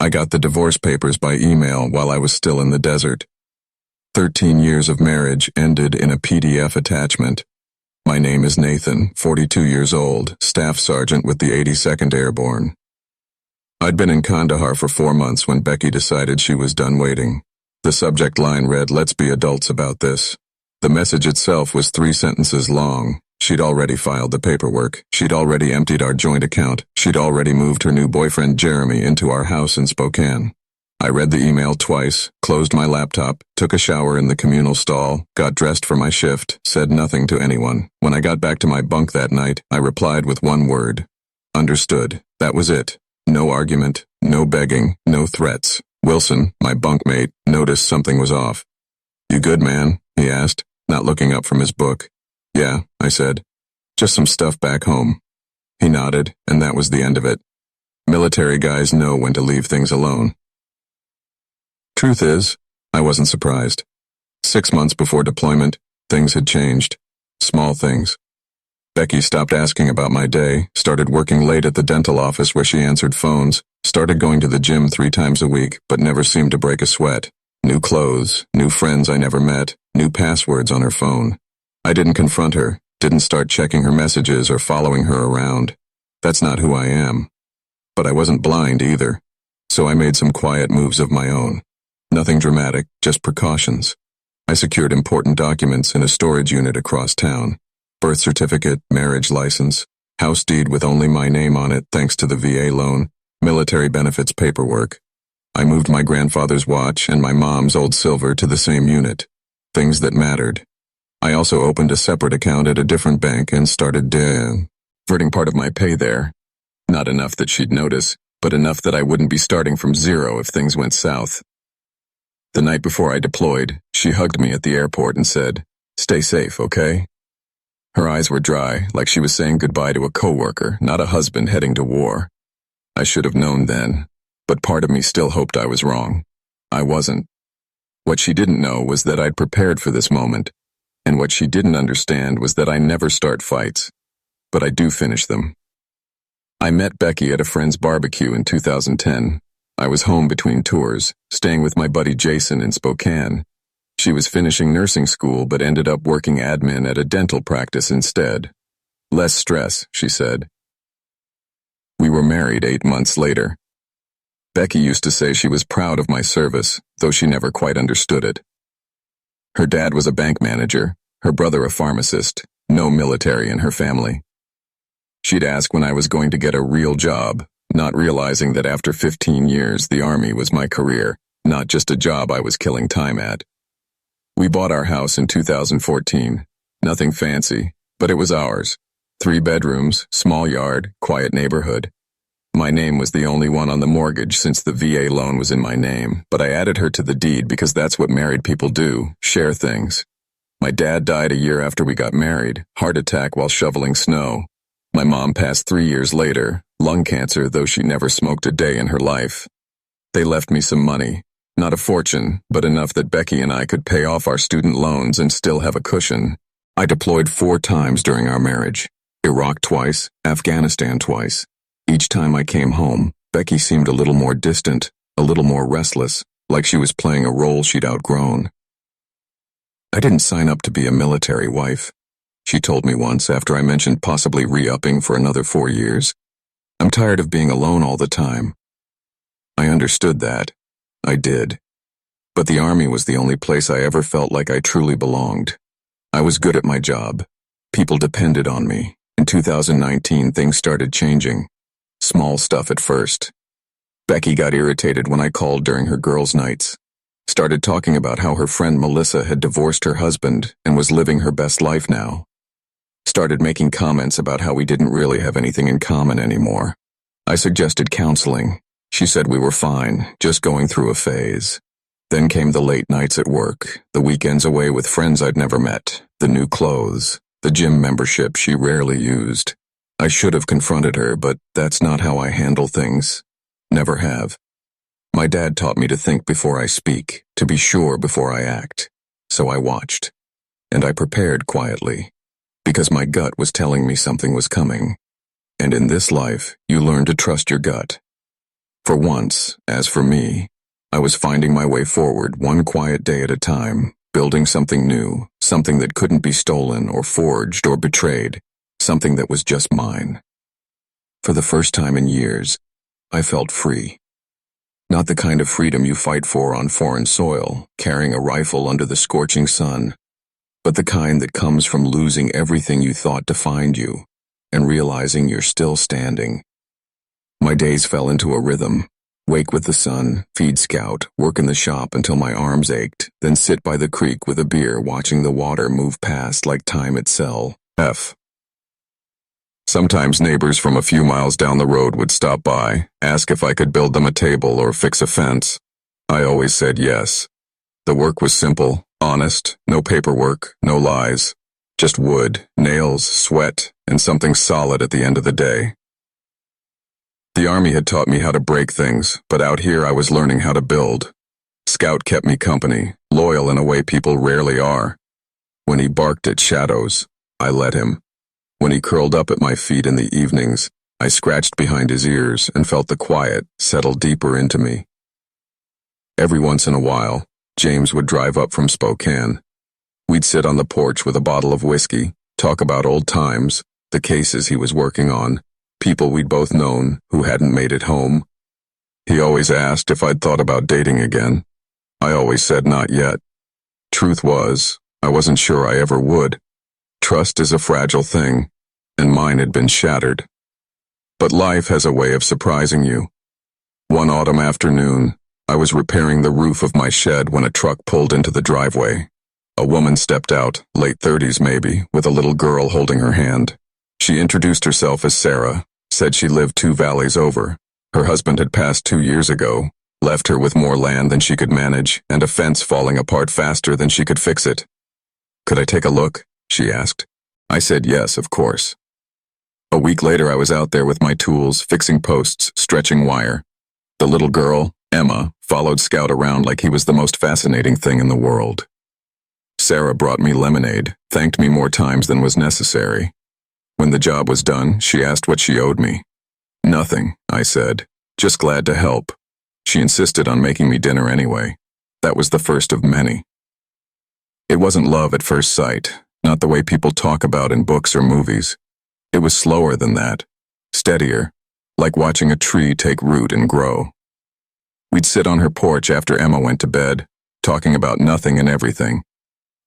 I got the divorce papers by email while I was still in the desert. 13 years of marriage ended in a PDF attachment. My name is Nathan, 42 years old, Staff Sergeant with the 82nd Airborne. I'd been in Kandahar for 4 months when Becky decided she was done waiting. The subject line read, "Let's be adults about this." The message itself was 3 sentences long. She'd already filed the paperwork. She'd already emptied our joint account. She'd already moved her new boyfriend Jeremy into our house in Spokane. I read the email twice, closed my laptop, took a shower in the communal stall, got dressed for my shift, said nothing to anyone. When I got back to my bunk that night, I replied with one word. Understood. That was it. No argument, no begging, no threats. Wilson, my bunkmate, noticed something was off. "You good, man?" he asked, not looking up from his book. "Yeah," I said. "Just some stuff back home." He nodded, and that was the end of it. Military guys know when to leave things alone. Truth is, I wasn't surprised. 6 months before deployment, things had changed. Small things. Becky stopped asking about my day, started working late at the dental office where she answered phones, started going to the gym 3 times a week, but never seemed to break a sweat. New clothes, new friends I never met, new passwords on her phone. I didn't confront her, didn't start checking her messages or following her around. That's not who I am. But I wasn't blind either, so I made some quiet moves of my own. Nothing dramatic, just precautions. I secured important documents in a storage unit across town. Birth certificate, marriage license, house deed with only my name on it thanks to the VA loan, military benefits paperwork. I moved my grandfather's watch and my mom's old silver to the same unit. Things that mattered. I also opened a separate account at a different bank and started diverting part of my pay there. Not enough that she'd notice, but enough that I wouldn't be starting from zero if things went south. The night before I deployed, she hugged me at the airport and said, "Stay safe, okay?" Her eyes were dry, like she was saying goodbye to a coworker, not a husband heading to war. I should have known then, but part of me still hoped I was wrong. I wasn't. What she didn't know was that I'd prepared for this moment, and what she didn't understand was that I never start fights, but I do finish them. I met Becky at a friend's barbecue in 2010. I was home between tours, staying with my buddy Jason in Spokane. She was finishing nursing school but ended up working admin at a dental practice instead. Less stress, she said. We were married 8 months later. Becky used to say she was proud of my service, though she never quite understood it. Her dad was a bank manager, her brother a pharmacist, no military in her family. She'd ask when I was going to get a real job, not realizing that after 15 years the Army was my career, not just a job I was killing time at. We bought our house in 2014. Nothing fancy, but it was ours. 3 bedrooms, small yard, quiet neighborhood. My name was the only one on the mortgage since the VA loan was in my name, but I added her to the deed because that's what married people do, share things. My dad died a year after we got married, heart attack while shoveling snow. My mom passed 3 years later, lung cancer, though she never smoked a day in her life. They left me some money. Not a fortune, but enough that Becky and I could pay off our student loans and still have a cushion. I deployed 4 times during our marriage. Iraq twice, Afghanistan twice. Each time I came home, Becky seemed a little more distant, a little more restless, like she was playing a role she'd outgrown. I didn't sign up to be a military wife, she told me once after I mentioned possibly re-upping for another 4 years. I'm tired of being alone all the time. I understood that. I did. But the Army was the only place I ever felt like I truly belonged. I was good at my job. People depended on me. In 2019, things started changing. Small stuff at first. Becky got irritated when I called during her girls' nights. Started talking about how her friend Melissa had divorced her husband and was living her best life now. Started making comments about how we didn't really have anything in common anymore. I suggested counseling. She said we were fine, just going through a phase. Then came the late nights at work, the weekends away with friends I'd never met, the new clothes, the gym membership she rarely used. I should have confronted her, but that's not how I handle things. Never have. My dad taught me to think before I speak, to be sure before I act. So I watched. And I prepared quietly, because my gut was telling me something was coming. And in this life, you learn to trust your gut. For once, as for me, I was finding my way forward one quiet day at a time, building something new, something that couldn't be stolen or forged or betrayed, something that was just mine. For the first time in years, I felt free. Not the kind of freedom you fight for on foreign soil, carrying a rifle under the scorching sun, but the kind that comes from losing everything you thought defined you and realizing you're still standing. My days fell into a rhythm. Wake with the sun, feed Scout, work in the shop until my arms ached, then sit by the creek with a beer watching the water move past like time itself. Sometimes neighbors from a few miles down the road would stop by, ask if I could build them a table or fix a fence. I always said yes. The work was simple, honest, no paperwork, no lies. Just wood, nails, sweat, and something solid at the end of the day. The army had taught me how to break things, but out here I was learning how to build. Scout kept me company, loyal in a way people rarely are. When he barked at shadows, I let him. When he curled up at my feet in the evenings, I scratched behind his ears and felt the quiet settle deeper into me. Every once in a while, James would drive up from Spokane. We'd sit on the porch with a bottle of whiskey, talk about old times, the cases he was working on, people we'd both known who hadn't made it home. He always asked if I'd thought about dating again. I always said not yet. Truth was, I wasn't sure I ever would. Trust is a fragile thing, and mine had been shattered. But life has a way of surprising you. One autumn afternoon, I was repairing the roof of my shed when a truck pulled into the driveway. A woman stepped out, late 30s maybe, with a little girl holding her hand. She introduced herself as Sarah, said she lived 2 valleys over. Her husband had passed 2 years ago, left her with more land than she could manage and a fence falling apart faster than she could fix it. Could I take a look? She asked. I said yes, of course. A week later I was out there with my tools, fixing posts, stretching wire. The little girl, Emma, followed Scout around like he was the most fascinating thing in the world. Sarah brought me lemonade, thanked me more times than was necessary. When the job was done, she asked what she owed me. Nothing, I said. Just glad to help. She insisted on making me dinner anyway. That was the first of many. It wasn't love at first sight, not the way people talk about in books or movies. It was slower than that, steadier, like watching a tree take root and grow. We'd sit on her porch after Emma went to bed, talking about nothing and everything.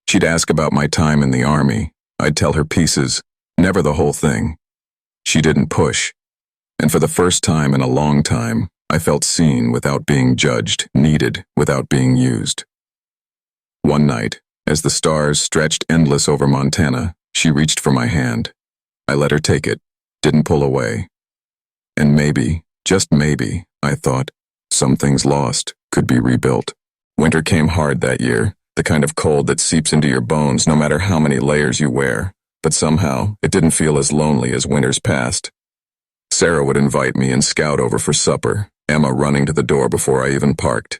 She'd ask about my time in the army. I'd tell her pieces, never the whole thing. She didn't push. And for the first time in a long time, I felt seen without being judged, needed without being used. One night, as the stars stretched endless over Montana, she reached for my hand. I let her take it, didn't pull away. And maybe, just maybe, I thought, some things lost could be rebuilt. Winter came hard that year, the kind of cold that seeps into your bones no matter how many layers you wear, but somehow it didn't feel as lonely as winters past. Sarah would invite me and Scout over for supper, Emma running to the door before I even parked.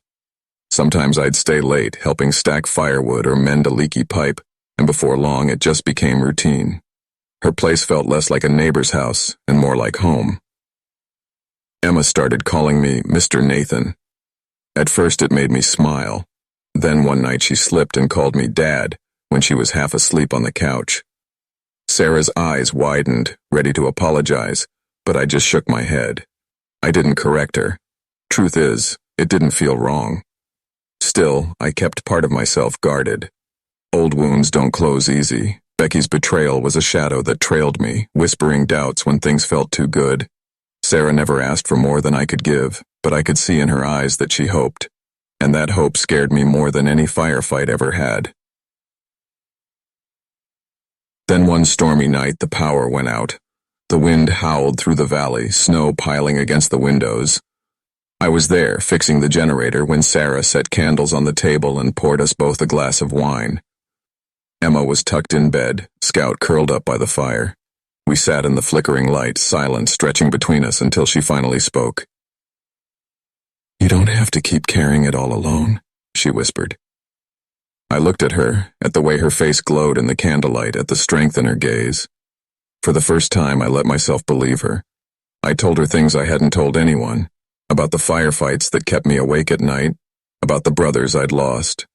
Sometimes I'd stay late, helping stack firewood or mend a leaky pipe, and before long it just became routine. Her place felt less like a neighbor's house and more like home. Emma started calling me Mr. Nathan. At first it made me smile. Then one night she slipped and called me Dad when she was half asleep on the couch. Sarah's eyes widened, ready to apologize, but I just shook my head. I didn't correct her. Truth is, it didn't feel wrong. Still, I kept part of myself guarded. Old wounds don't close easy. Becky's betrayal was a shadow that trailed me, whispering doubts when things felt too good. Sarah never asked for more than I could give, but I could see in her eyes that she hoped. And that hope scared me more than any firefight ever had. Then one stormy night the power went out. The wind howled through the valley, snow piling against the windows. I was there, fixing the generator, when Sarah set candles on the table and poured us both a glass of wine. Emma was tucked in bed, Scout curled up by the fire. We sat in the flickering light, silent, stretching between us until she finally spoke. "You don't have to keep carrying it all alone," she whispered. I looked at her, at the way her face glowed in the candlelight, at the strength in her gaze. For the first time, I let myself believe her. I told her things I hadn't told anyone. about the firefights that kept me awake at night, about the brothers I'd lost.